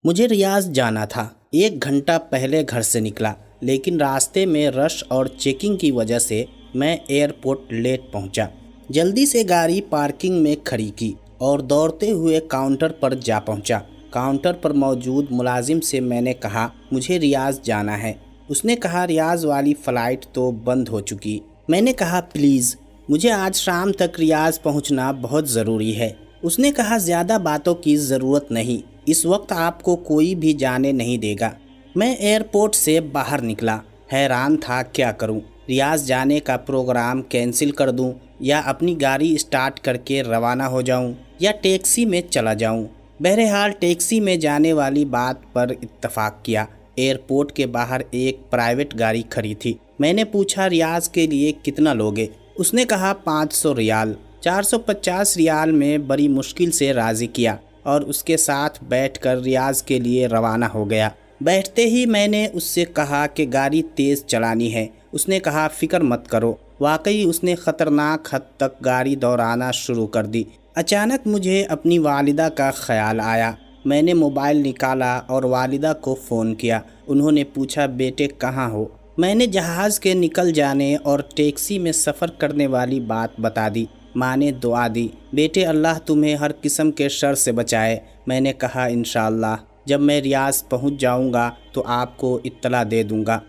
مجھے ریاض جانا تھا۔ 1 گھنٹہ پہلے گھر سے نکلا، لیکن راستے میں رش اور چیکنگ کی وجہ سے میں ایئرپورٹ لیٹ پہنچا۔ جلدی سے گاڑی پارکنگ میں کھڑی کی اور دوڑتے ہوئے کاؤنٹر پر جا پہنچا۔ کاؤنٹر پر موجود ملازم سے میں نے کہا مجھے ریاض جانا ہے۔ اس نے کہا ریاض والی فلائٹ تو بند ہو چکی۔ میں نے کہا پلیز مجھے آج شام تک ریاض پہنچنا بہت ضروری ہے۔ اس نے کہا زیادہ باتوں کی ضرورت نہیں، اس وقت آپ کو کوئی بھی جانے نہیں دے گا۔ میں ایئرپورٹ سے باہر نکلا، حیران تھا کیا کروں۔ ریاض جانے کا پروگرام کینسل کر دوں یا اپنی گاڑی اسٹارٹ کر کے روانہ ہو جاؤں یا ٹیکسی میں چلا جاؤں۔ بہرحال ٹیکسی میں جانے والی بات پر اتفاق کیا۔ ایئرپورٹ کے باہر ایک پرائیویٹ گاڑی کھڑی تھی۔ میں نے پوچھا ریاض کے لیے کتنا لوگے؟ اس نے کہا 500 ریال۔ 450 ریال میں بڑی مشکل سے راضی کیا اور اس کے ساتھ بیٹھ کر ریاض کے لیے روانہ ہو گیا۔ بیٹھتے ہی میں نے اس سے کہا کہ گاڑی تیز چلانی ہے۔ اس نے کہا فکر مت کرو۔ واقعی اس نے خطرناک حد تک گاڑی دوڑانا شروع کر دی۔ اچانک مجھے اپنی والدہ کا خیال آیا۔ میں نے موبائل نکالا اور والدہ کو فون کیا۔ انہوں نے پوچھا بیٹے کہاں ہو؟ میں نے جہاز کے نکل جانے اور ٹیکسی میں سفر کرنے والی بات بتا دی۔ ماں نے دعا دی، بیٹے اللہ تمہیں ہر قسم کے شر سے بچائے۔ میں نے کہا انشاءاللہ جب میں ریاض پہنچ جاؤں گا تو آپ کو اطلاع دے دوں گا۔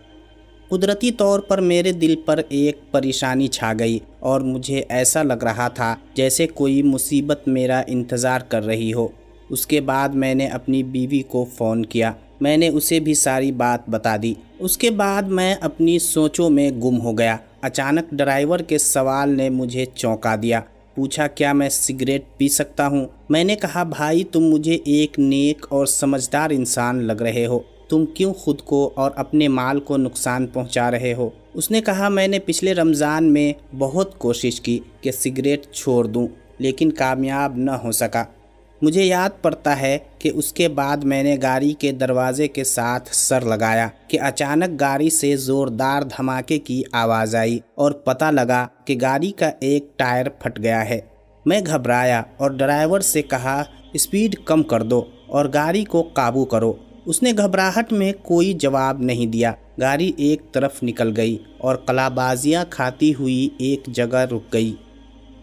قدرتی طور پر میرے دل پر ایک پریشانی چھا گئی اور مجھے ایسا لگ رہا تھا جیسے کوئی مصیبت میرا انتظار کر رہی ہو۔ اس کے بعد میں نے اپنی بیوی کو فون کیا۔ میں نے اسے بھی ساری بات بتا دی۔ اس کے بعد میں اپنی سوچوں میں گم ہو گیا۔ اچانک ڈرائیور کے سوال نے مجھے چونکا دیا۔ پوچھا کیا میں سگریٹ پی سکتا ہوں؟ میں نے کہا بھائی تم مجھے ایک نیک اور سمجھدار انسان لگ رہے ہو، تم کیوں خود کو اور اپنے مال کو نقصان پہنچا رہے ہو؟ اس نے کہا میں نے پچھلے رمضان میں بہت کوشش کی کہ سگریٹ چھوڑ دوں لیکن کامیاب نہ ہو سکا۔ مجھے یاد پڑتا ہے کہ اس کے بعد میں نے گاڑی کے دروازے کے ساتھ سر لگایا کہ اچانک گاڑی سے زوردار دھماکے کی آواز آئی اور پتہ لگا کہ گاڑی کا ایک ٹائر پھٹ گیا ہے۔ میں گھبرایا اور ڈرائیور سے کہا اسپیڈ کم کر دو اور گاڑی کو قابو کرو۔ اس نے گھبراہٹ میں کوئی جواب نہیں دیا۔ گاڑی ایک طرف نکل گئی اور قلع بازیاں کھاتی ہوئی ایک جگہ رک گئی۔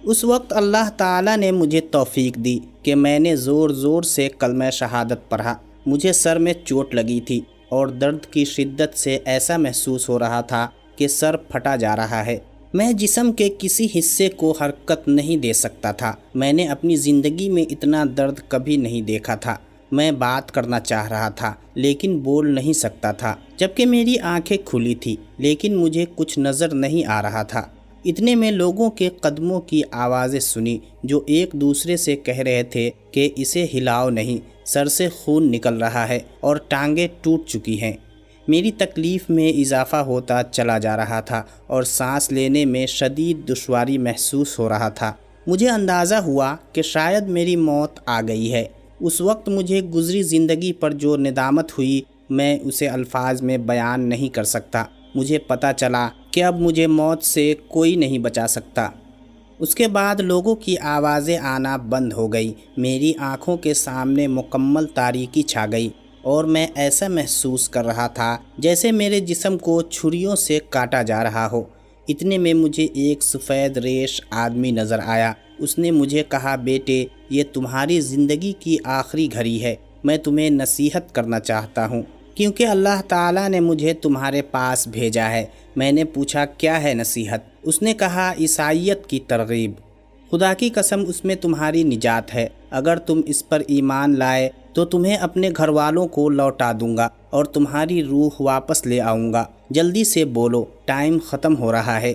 اس وقت اللہ تعالیٰ نے مجھے توفیق دی کہ میں نے زور زور سے کلمہ شہادت پڑھا۔ مجھے سر میں چوٹ لگی تھی اور درد کی شدت سے ایسا محسوس ہو رہا تھا کہ سر پھٹا جا رہا ہے۔ میں جسم کے کسی حصے کو حرکت نہیں دے سکتا تھا۔ میں نے اپنی زندگی میں اتنا درد کبھی نہیں دیکھا تھا۔ میں بات کرنا چاہ رہا تھا لیکن بول نہیں سکتا تھا، جبکہ میری آنکھیں کھلی تھی لیکن مجھے کچھ نظر نہیں آ رہا تھا۔ اتنے میں لوگوں کے قدموں کی آوازیں سنی جو ایک دوسرے سے کہہ رہے تھے کہ اسے ہلاؤ نہیں، سر سے خون نکل رہا ہے اور ٹانگیں ٹوٹ چکی ہیں۔ میری تکلیف میں اضافہ ہوتا چلا جا رہا تھا اور سانس لینے میں شدید دشواری محسوس ہو رہا تھا۔ مجھے اندازہ ہوا کہ شاید میری موت آ گئی ہے۔ اس وقت مجھے گزری زندگی پر جو ندامت ہوئی میں اسے الفاظ میں بیان نہیں کر سکتا۔ مجھے پتہ چلا کہ اب مجھے موت سے کوئی نہیں بچا سکتا۔ اس کے بعد لوگوں کی آوازیں آنا بند ہو گئی۔ میری آنکھوں کے سامنے مکمل تاریکی چھا گئی اور میں ایسا محسوس کر رہا تھا جیسے میرے جسم کو چھریوں سے کاٹا جا رہا ہو۔ اتنے میں مجھے ایک سفید ریش آدمی نظر آیا۔ اس نے مجھے کہا بیٹے یہ تمہاری زندگی کی آخری گھڑی ہے، میں تمہیں نصیحت کرنا چاہتا ہوں کیونکہ اللہ تعالیٰ نے مجھے تمہارے پاس بھیجا ہے۔ میں نے پوچھا کیا ہے نصیحت؟ اس نے کہا عیسائیت کی ترغیب۔ خدا کی قسم اس میں تمہاری نجات ہے۔ اگر تم اس پر ایمان لائے تو تمہیں اپنے گھر والوں کو لوٹا دوں گا اور تمہاری روح واپس لے آؤں گا۔ جلدی سے بولو، ٹائم ختم ہو رہا ہے۔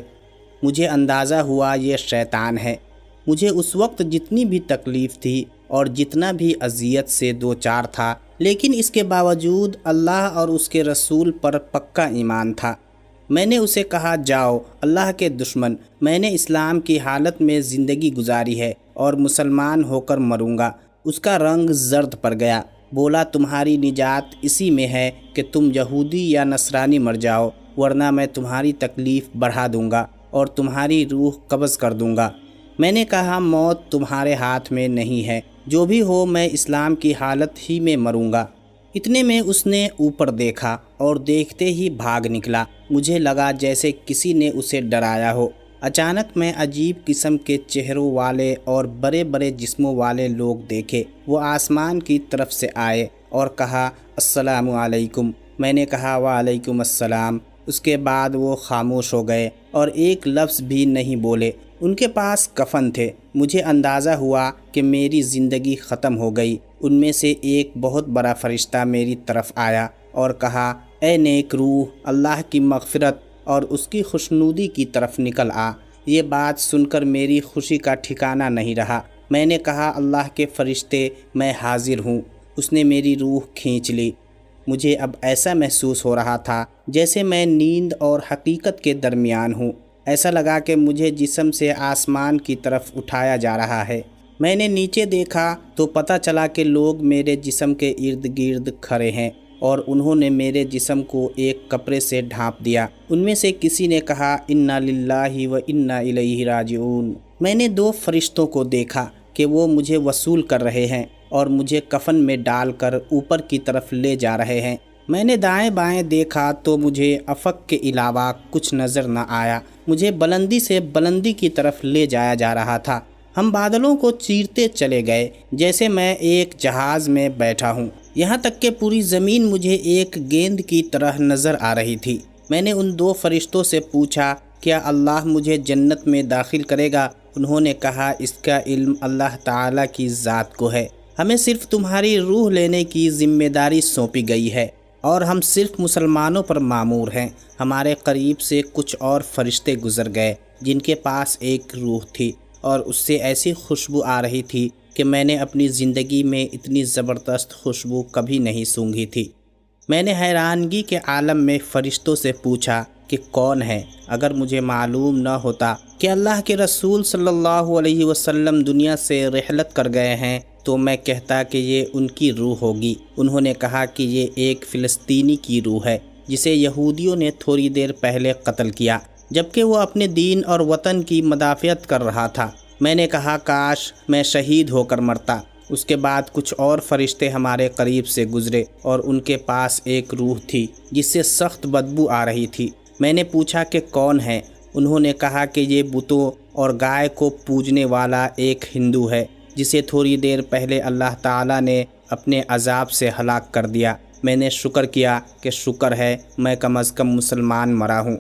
مجھے اندازہ ہوا یہ شیطان ہے۔ مجھے اس وقت جتنی بھی تکلیف تھی اور جتنا بھی اذیت سے دوچار تھا، لیکن اس کے باوجود اللہ اور اس کے رسول پر پکا ایمان تھا۔ میں نے اسے کہا جاؤ اللہ کے دشمن، میں نے اسلام کی حالت میں زندگی گزاری ہے اور مسلمان ہو کر مروں گا۔ اس کا رنگ زرد پڑ گیا۔ بولا تمہاری نجات اسی میں ہے کہ تم یہودی یا نصرانی مر جاؤ، ورنہ میں تمہاری تکلیف بڑھا دوں گا اور تمہاری روح قبض کر دوں گا۔ میں نے کہا موت تمہارے ہاتھ میں نہیں ہے، جو بھی ہو میں اسلام کی حالت ہی میں مروں گا۔ اتنے میں اس نے اوپر دیکھا اور دیکھتے ہی بھاگ نکلا۔ مجھے لگا جیسے کسی نے اسے ڈرایا ہو۔ اچانک میں عجیب قسم کے چہروں والے اور بڑے بڑے جسموں والے لوگ دیکھے۔ وہ آسمان کی طرف سے آئے اور کہا السلام علیکم۔ میں نے کہا وعلیکم السلام۔ اس کے بعد وہ خاموش ہو گئے اور ایک لفظ بھی نہیں بولے۔ ان کے پاس کفن تھے۔ مجھے اندازہ ہوا کہ میری زندگی ختم ہو گئی۔ ان میں سے ایک بہت بڑا فرشتہ میری طرف آیا اور کہا اے نیک روح، اللہ کی مغفرت اور اس کی خوشنودی کی طرف نکل آ۔ یہ بات سن کر میری خوشی کا ٹھکانہ نہیں رہا۔ میں نے کہا اللہ کے فرشتے، میں حاضر ہوں۔ اس نے میری روح کھینچ لی۔ مجھے اب ایسا محسوس ہو رہا تھا جیسے میں نیند اور حقیقت کے درمیان ہوں۔ ایسا لگا کہ مجھے جسم سے آسمان کی طرف اٹھایا جا رہا ہے۔ میں نے نیچے دیکھا تو پتہ چلا کہ لوگ میرے جسم کے ارد گرد کھڑے ہیں اور انہوں نے میرے جسم کو ایک کپڑے سے ڈھانپ دیا۔ ان میں سے کسی نے کہا انا للہ و انا الیہ راجعون۔ میں نے دو فرشتوں کو دیکھا کہ وہ مجھے وصول کر رہے ہیں اور مجھے کفن میں ڈال کر اوپر کی طرف لے جا رہے ہیں۔ میں نے دائیں بائیں دیکھا تو مجھے افق کے علاوہ کچھ نظر نہ آیا۔ مجھے بلندی سے بلندی کی طرف لے جایا جا رہا تھا۔ ہم بادلوں کو چیرتے چلے گئے جیسے میں ایک جہاز میں بیٹھا ہوں، یہاں تک کہ پوری زمین مجھے ایک گیند کی طرح نظر آ رہی تھی۔ میں نے ان دو فرشتوں سے پوچھا کیا اللہ مجھے جنت میں داخل کرے گا؟ انہوں نے کہا اس کا علم اللہ تعالیٰ کی ذات کو ہے، ہمیں صرف تمہاری روح لینے کی ذمہ داری سونپی گئی ہے اور ہم صرف مسلمانوں پر مامور ہیں۔ ہمارے قریب سے کچھ اور فرشتے گزر گئے جن کے پاس ایک روح تھی اور اس سے ایسی خوشبو آ رہی تھی کہ میں نے اپنی زندگی میں اتنی زبردست خوشبو کبھی نہیں سونگھی تھی۔ میں نے حیرانگی کے عالم میں فرشتوں سے پوچھا کہ کون ہے؟ اگر مجھے معلوم نہ ہوتا کہ اللہ کے رسول صلی اللہ علیہ وسلم دنیا سے رحلت کر گئے ہیں تو میں کہتا کہ یہ ان کی روح ہوگی۔ انہوں نے کہا کہ یہ ایک فلسطینی کی روح ہے جسے یہودیوں نے تھوڑی دیر پہلے قتل کیا جبکہ وہ اپنے دین اور وطن کی مدافعت کر رہا تھا۔ میں نے کہا کاش میں شہید ہو کر مرتا۔ اس کے بعد کچھ اور فرشتے ہمارے قریب سے گزرے اور ان کے پاس ایک روح تھی جس سے سخت بدبو آ رہی تھی۔ میں نے پوچھا کہ کون ہے؟ انہوں نے کہا کہ یہ بتوں اور گائے کو پوجنے والا ایک ہندو ہے جسے تھوڑی دیر پہلے اللہ تعالیٰ نے اپنے عذاب سے ہلاک کر دیا۔ میں نے شکر کیا کہ شکر ہے میں کم از کم مسلمان مرا ہوں۔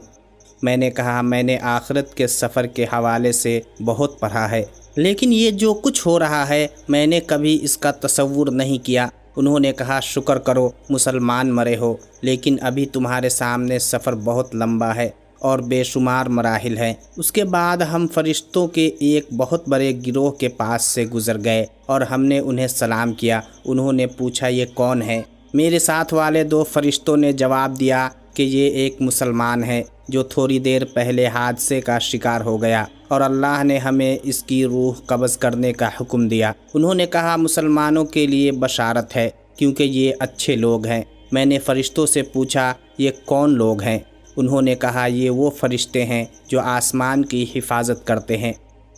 میں نے کہا میں نے آخرت کے سفر کے حوالے سے بہت پڑھا ہے، لیکن یہ جو کچھ ہو رہا ہے میں نے کبھی اس کا تصور نہیں کیا۔ انہوں نے کہا شکر کرو مسلمان مرے ہو، لیکن ابھی تمہارے سامنے سفر بہت لمبا ہے اور بے شمار مراحل ہیں۔ اس کے بعد ہم فرشتوں کے ایک بہت بڑے گروہ کے پاس سے گزر گئے اور ہم نے انہیں سلام کیا۔ انہوں نے پوچھا یہ کون ہے؟ میرے ساتھ والے دو فرشتوں نے جواب دیا کہ یہ ایک مسلمان ہے جو تھوڑی دیر پہلے حادثے کا شکار ہو گیا اور اللہ نے ہمیں اس کی روح قبض کرنے کا حکم دیا۔ انہوں نے کہا مسلمانوں کے لیے بشارت ہے کیونکہ یہ اچھے لوگ ہیں۔ میں نے فرشتوں سے پوچھا یہ کون لوگ ہیں؟ انہوں نے کہا یہ وہ فرشتے ہیں جو آسمان کی حفاظت کرتے ہیں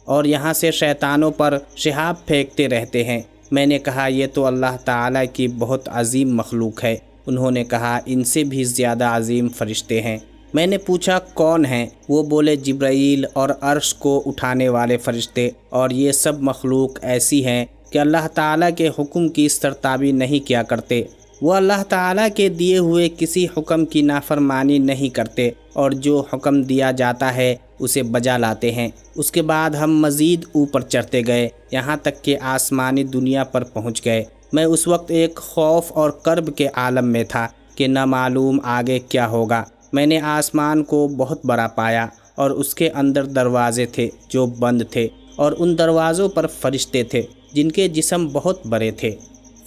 اور یہاں سے شیطانوں پر شہاب پھینکتے رہتے ہیں۔ میں نے کہا یہ تو اللہ تعالیٰ کی بہت عظیم مخلوق ہے۔ انہوں نے کہا ان سے بھی زیادہ عظیم فرشتے ہیں۔ میں نے پوچھا کون ہیں؟ وہ بولے جبرائیل اور عرش کو اٹھانے والے فرشتے، اور یہ سب مخلوق ایسی ہیں کہ اللہ تعالیٰ کے حکم کی سرتابی نہیں کیا کرتے۔ وہ اللہ تعالیٰ کے دیے ہوئے کسی حکم کی نافرمانی نہیں کرتے اور جو حکم دیا جاتا ہے اسے بجا لاتے ہیں۔ اس کے بعد ہم مزید اوپر چڑھتے گئے یہاں تک کہ آسمانی دنیا پر پہنچ گئے۔ میں اس وقت ایک خوف اور کرب کے عالم میں تھا کہ نہ معلوم آگے کیا ہوگا۔ میں نے آسمان کو بہت بڑا پایا اور اس کے اندر دروازے تھے جو بند تھے اور ان دروازوں پر فرشتے تھے جن کے جسم بہت بڑے تھے۔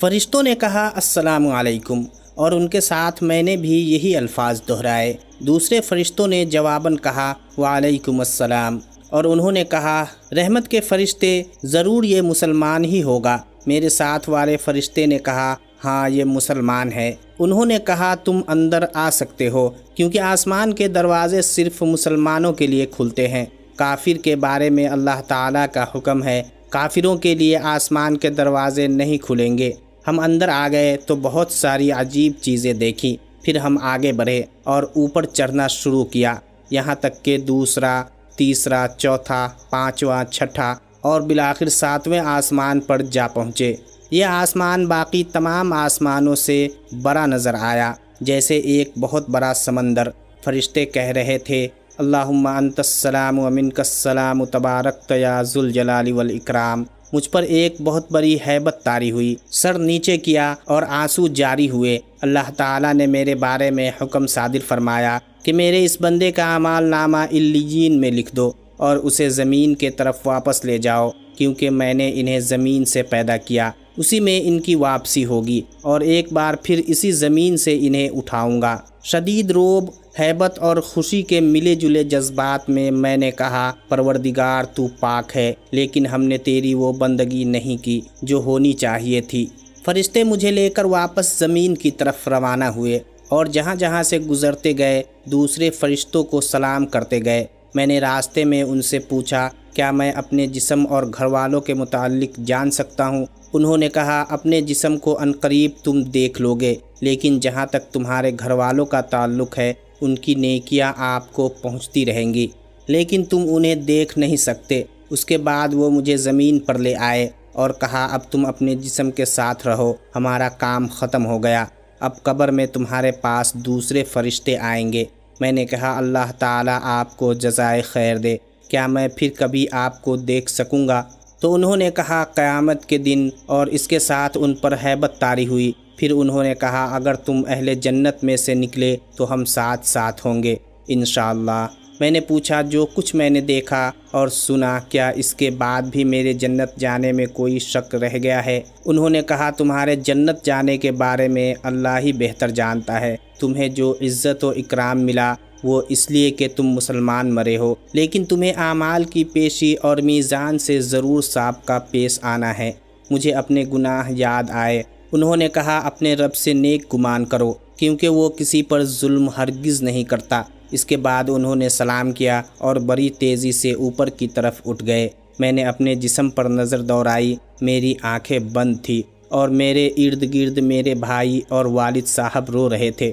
فرشتوں نے کہا السلام علیکم اور ان کے ساتھ میں نے بھی یہی الفاظ دہرائے۔ دوسرے فرشتوں نے جواباً کہا وعلیکم السلام، اور انہوں نے کہا رحمت کے فرشتے، ضرور یہ مسلمان ہی ہوگا۔ میرے ساتھ والے فرشتے نے کہا ہاں یہ مسلمان ہے۔ انہوں نے کہا تم اندر آ سکتے ہو کیونکہ آسمان کے دروازے صرف مسلمانوں کے لیے کھلتے ہیں۔ کافر کے بارے میں اللہ تعالیٰ کا حکم ہے کافروں کے لیے آسمان کے دروازے نہیں کھلیں گے ہم اندر آ گئے تو بہت ساری عجیب چیزیں دیکھی۔ پھر ہم آگے بڑھے اور اوپر چڑھنا شروع کیا، یہاں تک کہ دوسرا، تیسرا، چوتھا، پانچواں، چھٹا اور بالآخر ساتویں آسمان پر جا پہنچے۔ یہ آسمان باقی تمام آسمانوں سے بڑا نظر آیا، جیسے ایک بہت بڑا سمندر۔ فرشتے کہہ رہے تھے، اللہم انت السلام و منک السلام تبارکت یا ذو الجلال والاکرام۔ مجھ پر ایک بہت بڑی ہیبت طاری ہوئی، سر نیچے کیا اور آنسو جاری ہوئے۔ اللہ تعالیٰ نے میرے بارے میں حکم صادر فرمایا کہ میرے اس بندے کا اعمال نامہ علیین میں لکھ دو اور اسے زمین کے طرف واپس لے جاؤ، کیونکہ میں نے انہیں زمین سے پیدا کیا، اسی میں ان کی واپسی ہوگی اور ایک بار پھر اسی زمین سے انہیں اٹھاؤں گا۔ شدید رعب، ہیبت اور خوشی کے ملے جلے جذبات میں نے کہا، پروردگار تو پاک ہے، لیکن ہم نے تیری وہ بندگی نہیں کی جو ہونی چاہیے تھی۔ فرشتے مجھے لے کر واپس زمین کی طرف روانہ ہوئے اور جہاں جہاں سے گزرتے گئے دوسرے فرشتوں کو سلام کرتے گئے۔ میں نے راستے میں ان سے پوچھا، کیا میں اپنے جسم اور گھر والوں کے متعلق جان سکتا ہوں؟ انہوں نے کہا، اپنے جسم کو عنقریب تم دیکھ لو گے، لیکن جہاں تک تمہارے گھر والوں کا تعلق ہے ان کی نیکیاں آپ کو پہنچتی رہیں گی، لیکن تم انہیں دیکھ نہیں سکتے۔ اس کے بعد وہ مجھے زمین پر لے آئے اور کہا، اب تم اپنے جسم کے ساتھ رہو، ہمارا کام ختم ہو گیا، اب قبر میں تمہارے پاس دوسرے فرشتے آئیں گے۔ میں نے کہا، اللہ تعالیٰ آپ کو جزائے خیر دے، کیا میں پھر کبھی آپ کو دیکھ سکوں گا؟ تو انہوں نے کہا، قیامت کے دن، اور اس کے ساتھ ان پر ہیبت طاری ہوئی۔ پھر انہوں نے کہا، اگر تم اہل جنت میں سے نکلے تو ہم ساتھ ساتھ ہوں گے انشاءاللہ۔ میں نے پوچھا، جو کچھ میں نے دیکھا اور سنا، کیا اس کے بعد بھی میرے جنت جانے میں کوئی شک رہ گیا ہے؟ انہوں نے کہا، تمہارے جنت جانے کے بارے میں اللہ ہی بہتر جانتا ہے۔ تمہیں جو عزت و اکرام ملا وہ اس لیے کہ تم مسلمان مرے ہو، لیکن تمہیں اعمال کی پیشی اور میزان سے ضرور سابقہ پیش آنا ہے۔ مجھے اپنے گناہ یاد آئے۔ انہوں نے کہا، اپنے رب سے نیک گمان کرو، کیونکہ وہ کسی پر ظلم ہرگز نہیں کرتا۔ اس کے بعد انہوں نے سلام کیا اور بڑی تیزی سے اوپر کی طرف اٹھ گئے۔ میں نے اپنے جسم پر نظر دوڑائی، میری آنکھیں بند تھیں اور میرے ارد گرد میرے بھائی اور والد صاحب رو رہے تھے۔